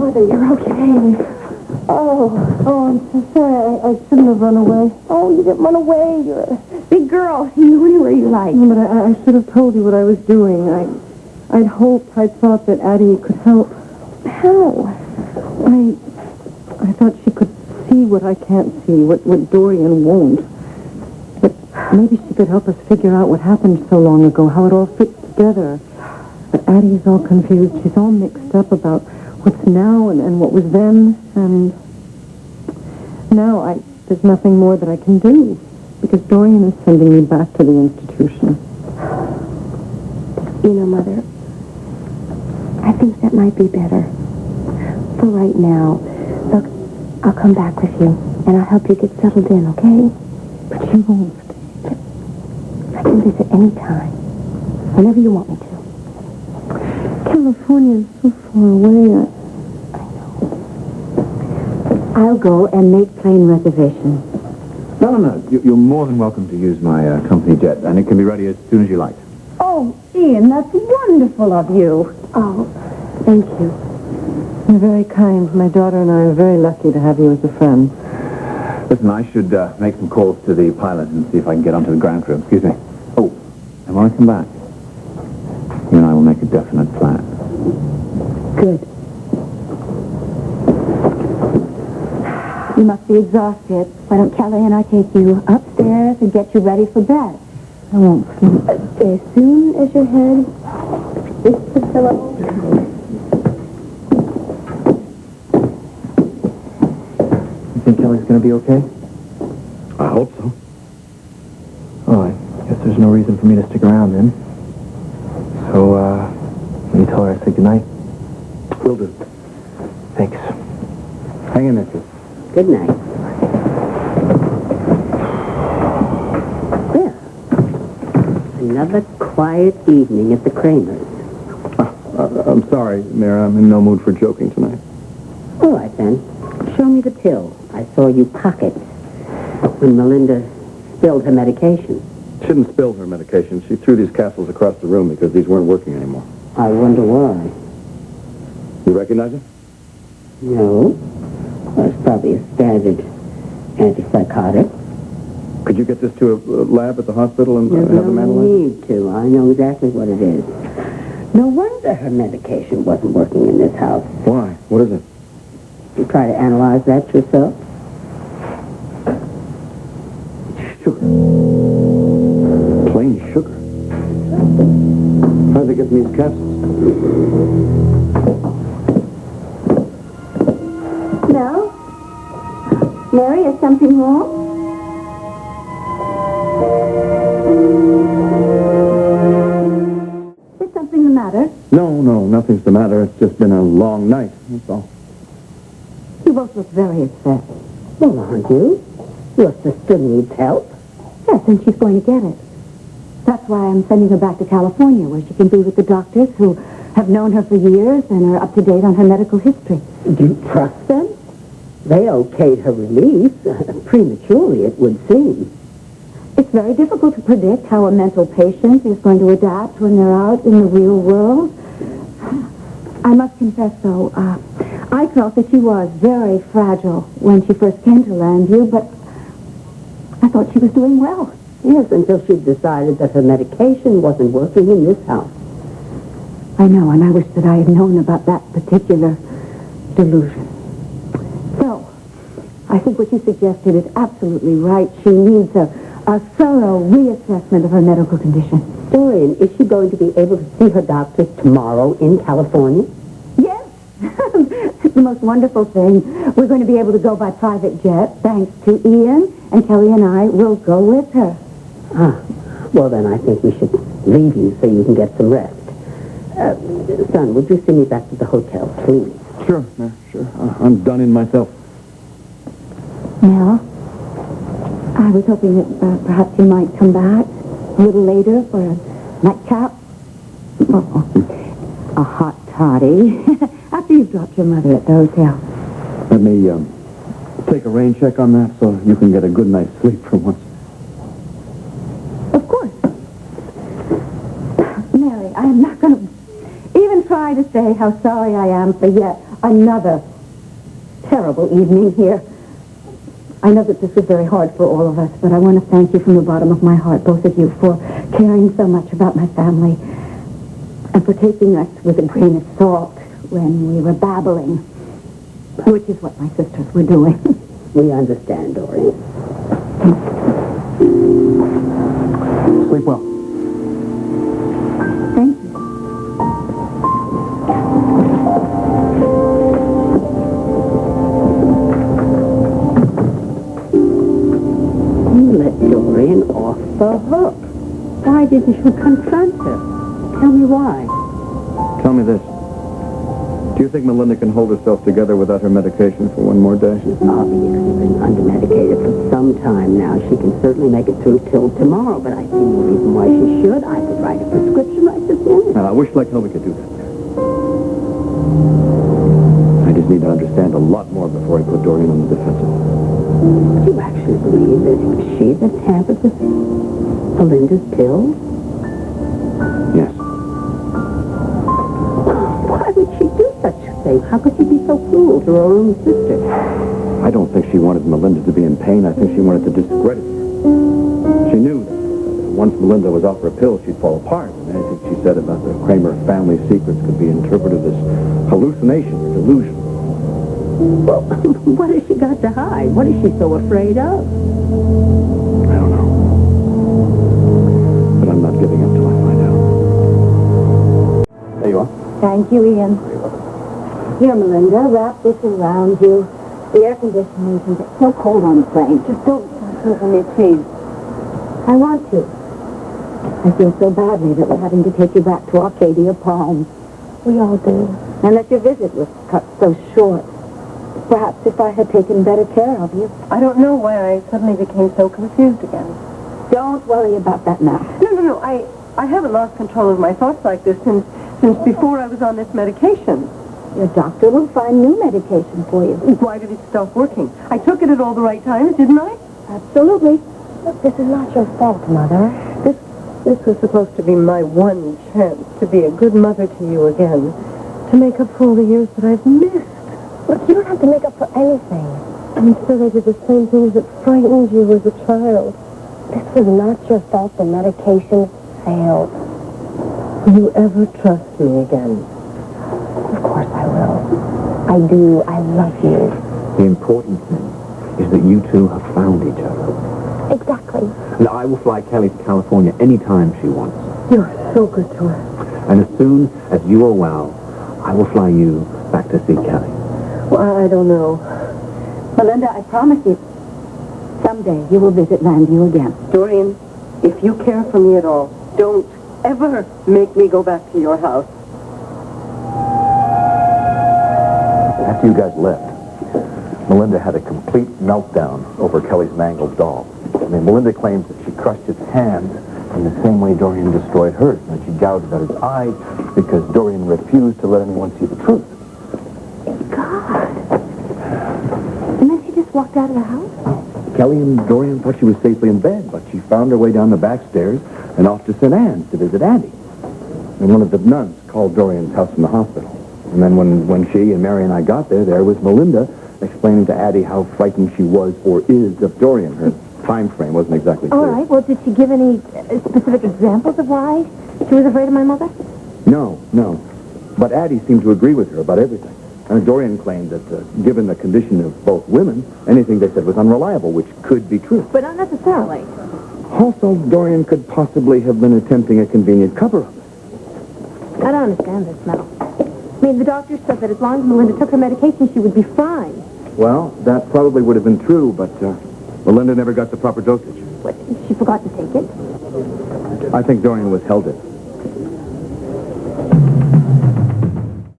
whether you're okay. Oh, I'm so sorry. I shouldn't have run away. Oh, you didn't run away. You're a big girl. You knew anywhere you like. No, but I should have told you what I was doing. I'd hoped, I'd thought that Addie could help. How? I thought she could see what I can't see, what Dorian won't. But maybe she could help us figure out what happened so long ago, how it all fits together. But Addie's all confused. She's all mixed up about what's now and what was then. And now there's nothing more that I can do because Dorian is sending me back to the institution. You know, Mother, I think that might be better. For right now, look, I'll come back with you, and I'll help you get settled in, okay? But you won't. I can visit any time, whenever you want me to. California is so far away. I'll go and make plane reservations. No. You're more than welcome to use my company jet, and it can be ready as soon as you like. Oh, Ian, that's wonderful of you. Oh, thank you. You're very kind. My daughter and I are very lucky to have you as a friend. Listen, I should make some calls to the pilot and see if I can get onto the ground crew. Excuse me. Oh, and when I come back, you and I will make a definite plan. Good. You must be exhausted. Why don't Kelly and I take you upstairs and get you ready for bed? I won't sleep. As soon as your head hits the pillow. You think Kelly's going to be okay? I hope so. Oh, I guess there's no reason for me to stick around then. So, will you tell her I said goodnight? Will do. Thanks. Hang in there, kid. Good night. Well, another quiet evening at the Cramers. I'm sorry, Mary. I'm in no mood for joking tonight. All right, then. Show me the pill I saw you pocket when Melinda spilled her medication. She didn't spill her medication. She threw these capsules across the room because these weren't working anymore. I wonder why. You recognize it? No. Well, it's probably a standard antipsychotic. Could you get this to a lab at the hospital and There's have them no analyzed? need to. I know exactly what it is. No wonder her medication wasn't working in this house. Why? What is it? You try to analyze that yourself? Sugar. Plain sugar. How'd they get these capsules? No? Mary, is something wrong? Is something the matter? No, nothing's the matter. It's just been a long night, that's all. You both look very upset. Well, aren't you? Your sister needs help. Yes, and she's going to get it. That's why I'm sending her back to California, where she can be with the doctors who have known her for years and are up to date on her medical history. Do you trust them? They okayed her release. Prematurely, it would seem. It's very difficult to predict how a mental patient is going to adapt when they're out in the real world. I must confess, though, I felt that she was very fragile when she first came to Landview, but I thought she was doing well. Yes, until she decided that her medication wasn't working in this house. I know, and I wish that I had known about that particular delusion. So, I think what you suggested is absolutely right. She needs a thorough reassessment of her medical condition. Dorian, is she going to be able to see her doctor tomorrow in California? Yes. It's the most wonderful thing. We're going to be able to go by private jet, thanks to Ian, and Kelly and I will go with her. Well, then I think we should leave you so you can get some rest. Son, would you see me back to the hotel, please? Sure, sure. I'm done in myself. Mel, I was hoping that perhaps you might come back a little later for a nightcap. Oh, a hot toddy. After you've dropped your mother at the hotel. Let me take a rain check on that so you can get a good night's sleep for once. Of course. Mary, I am not going to even try to say how sorry I am for yet another terrible evening here. I know that this was very hard for all of us, but I want to thank you from the bottom of my heart, both of you, for caring so much about my family and for taking us with a grain of salt when we were babbling, which is what my sisters were doing. We understand, Dorian. Sleep well. Thank you. You let Dorian off the hook. Why didn't you confront her? Tell me why. Tell me this. Do you think Melinda can hold herself together without her medication for one more day? She's obviously been undermedicated for some time now. She can certainly make it through till tomorrow, but I see no reason why she should. I could write a prescription right this minute. I wish like hell we could do that. I just need to understand a lot more before I put Dorian on the defensive. Do you actually believe that it was she that tampered with Melinda's pills? Yes. Why would she do such a thing? How could she be so cruel to her own sister? I don't think she wanted Melinda to be in pain. I think she wanted to discredit her. She knew that once Melinda was off her pills, she'd fall apart. And anything she said about the Cramer family secrets could be interpreted as hallucination or delusion. Well, what has she got to hide? What is she so afraid of? I don't know. But I'm not giving up till I find out. There you are. Thank you, Ian. Here, Melinda, wrap this around you. The air conditioning can get so cold on the plane. Just don't hurt me, please. I want to. I feel so badly that we're having to take you back to Arcadia Palms. We all do. And that your visit was cut so short. Perhaps if I had taken better care of you. I don't know why I suddenly became so confused again. Don't worry about that now. No. I haven't lost control of my thoughts like this since before I was on this medication. Your doctor will find new medication for you. Why did it stop working? I took it at all the right times, didn't I? Absolutely. Look, this is not your fault, Mother. This was supposed to be my one chance to be a good mother to you again. To make up for all the years that I've missed. Look, you don't have to make up for anything. I'm sure I did the same things that frightened you as a child. This was not your fault. The medication failed. Will you ever trust me again? Of course I will. I do. I love you. The important thing is that you two have found each other. Exactly. And I will fly Kelly to California anytime she wants. You're so good to her. And as soon as you are well, I will fly you back to see Kelly. Well, I don't know. Melinda, I promise you, someday you will visit Landview again. Dorian, if you care for me at all, don't ever make me go back to your house. After you guys left, Melinda had a complete meltdown over Kelly's mangled doll. I mean, Melinda claims that she crushed its hands in the same way Dorian destroyed hers, and she gouged out his eyes because Dorian refused to let anyone see the truth. God. And then she just walked out of the house? Kelly and Dorian thought she was safely in bed, but she found her way down the back stairs and off to St. Anne's to visit Addie. And one of the nuns called Dorian's house from the hospital. And then when she and Mary and I got there was Melinda explaining to Addie how frightened she was or is of Dorian. Her time frame wasn't exactly clear. All right. Well, did she give any specific examples of why she was afraid of my mother? No. But Addie seemed to agree with her about everything. And Dorian claimed that, given the condition of both women, anything they said was unreliable, which could be true. But not necessarily. Also, Dorian could possibly have been attempting a convenient cover-up. I don't understand this, Mel. I mean, the doctor said that as long as Melinda took her medication, she would be fine. Well, that probably would have been true, but Melinda never got the proper dosage. What, she forgot to take it? I think Dorian withheld it.